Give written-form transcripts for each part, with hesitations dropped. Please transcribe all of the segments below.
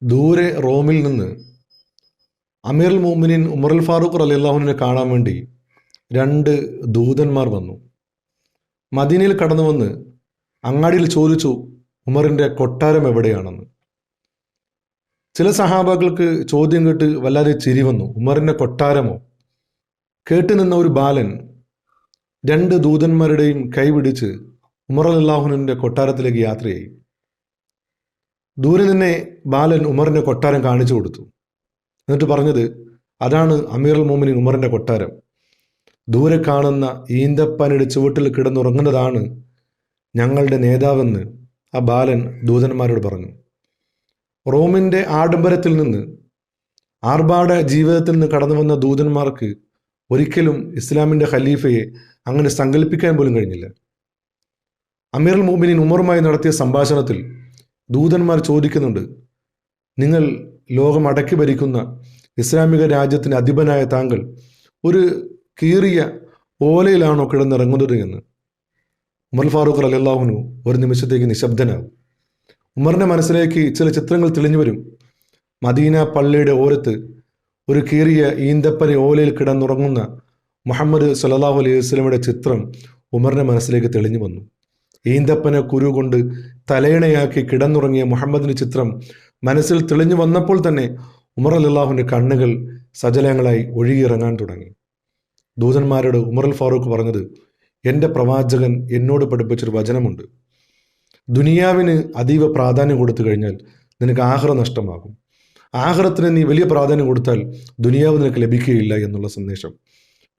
ദൂരെ റോമിൽ നിന്ന് അമീറുൽ മുഅ്മിനീൻ ഉമറുൽ ഫാറൂഖ് റളിയല്ലാഹുവിനെ കാണാൻ വേണ്ടി രണ്ട് ദൂതന്മാർ വന്നു. മദീനയിൽ കടന്നു വന്ന് അങ്ങാടിയിൽ ചോദിച്ചു ഉമറിൻ്റെ കൊട്ടാരം എവിടെയാണെന്ന്. ചില സഹാബാക്കൾക്ക് ചോദ്യം കേട്ട് വല്ലാതെ ചിരി വന്നു. ഉമറിൻ്റെ കൊട്ടാരമോ? കേട്ടു നിന്ന ഒരു ബാലൻ രണ്ട് ദൂതന്മാരുടെയും കൈപിടിച്ച് ഉമർ റളിയല്ലാഹുവിൻ്റെ കൊട്ടാരത്തിലേക്ക് യാത്രയായി. ദൂരെ നിന്നെ ബാലൻ ഉമറിൻ്റെ കൊട്ടാരം കാണിച്ചു കൊടുത്തു. എന്നിട്ട് പറഞ്ഞത്, അതാണ് അമീറുൽ മുഅ്മിനീൻ ഉമറിൻ്റെ കൊട്ടാരം. ദൂരെ കാണുന്ന ഈന്തപ്പനയുടെ ചുവട്ടിൽ കിടന്നുറങ്ങുന്നതാണ് ഞങ്ങളുടെ നേതാവെന്ന് ആ ബാലൻ ദൂതന്മാരോട് പറഞ്ഞു. റോമിൻ്റെ ആഡംബരത്തിൽ നിന്ന്, ആർഭാട ജീവിതത്തിൽ നിന്ന് കടന്നു വന്ന ദൂതന്മാർക്ക് ഒരിക്കലും ഇസ്ലാമിൻ്റെ ഖലീഫയെ അങ്ങനെ സങ്കല്പിക്കാൻ പോലും കഴിഞ്ഞില്ല. അമീറുൽ മുഅ്മിനീൻ ഉമറുമായി നടത്തിയ സംഭാഷണത്തിൽ ദൂതന്മാർ ചോദിക്കുന്നുണ്ട്, നിങ്ങൾ ലോകം അടക്കി ഭരിക്കുന്ന ഇസ്ലാമിക രാജ്യത്തിൻ്റെ അധിപനായ താങ്കൾ ഒരു കീറിയ ഓലയിലാണോ കിടന്നിറങ്ങുന്നത് എന്ന്. ഉമർ ഫാറൂഖ് റളിയല്ലാഹു അൻഹു ഒരു നിമിഷത്തേക്ക് നിശബ്ദനാകും. ഉമറിൻ്റെ മനസ്സിലേക്ക് ചില ചിത്രങ്ങൾ തെളിഞ്ഞു വരും. മദീന പള്ളിയുടെ ഓരത്ത് ഒരു കീറിയ ഈന്തപ്പന ഓലയിൽ കിടന്നുറങ്ങുന്ന മുഹമ്മദ് സ്വല്ലല്ലാഹു അലൈഹി വസല്ലമയുടെ ചിത്രം ഉമറിൻ്റെ മനസ്സിലേക്ക് തെളിഞ്ഞു വന്നു. ഈന്തപ്പന കുരു കൊണ്ട് തലയിണയാക്കി കിടന്നുറങ്ങിയ മുഹമ്മദിൻ്റെ ചിത്രം മനസ്സിൽ തെളിഞ്ഞു വന്നപ്പോൾ തന്നെ ഉമർ റളിയല്ലാഹുവിൻ്റെ കണ്ണുകൾ സജലങ്ങളായി ഒഴുകിയിറങ്ങാൻ തുടങ്ങി. ദൂതന്മാരോട് ഉമറുൽ ഫാറൂഖ് പറഞ്ഞത്, എൻ്റെ പ്രവാചകൻ എന്നോട് പഠിപ്പിച്ചൊരു വചനമുണ്ട്. ദുനിയാവിന് അതീവ പ്രാധാന്യം കൊടുത്തു കഴിഞ്ഞാൽ നിനക്ക് ആഖിറ നഷ്ടമാകും. ആഖിറത്തിന് നീ വലിയ പ്രാധാന്യം കൊടുത്താൽ ദുനിയാവ് നിനക്ക് ലഭിക്കുകയില്ല എന്നുള്ള സന്ദേശം.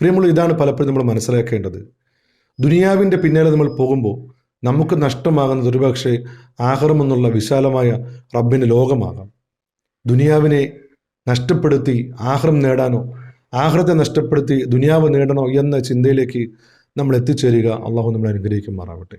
പ്രിയമുള്ള, ഇതാണ് പലപ്പോഴും നമ്മൾ മനസ്സിലാക്കേണ്ടത്. ദുനിയാവിൻ്റെ പിന്നാലെ നമ്മൾ പോകുമ്പോൾ നമുക്ക് നഷ്ടമാകുന്നത് ഒരുപക്ഷെ ആഖിറം എന്നുള്ള വിശാലമായ റബ്ബിൻ്റെ ലോകമാകാം. ദുനിയാവിനെ നഷ്ടപ്പെടുത്തി ആഖിറം നേടാനോ ആഖിറത്തെ നഷ്ടപ്പെടുത്തി ദുനിയാവ് നേടണോ എന്ന ചിന്തയിലേക്ക് നമ്മൾ എത്തിച്ചേരുക. അള്ളാഹു നമ്മളെ അനുഗ്രഹിക്കുമാറാവട്ടെ.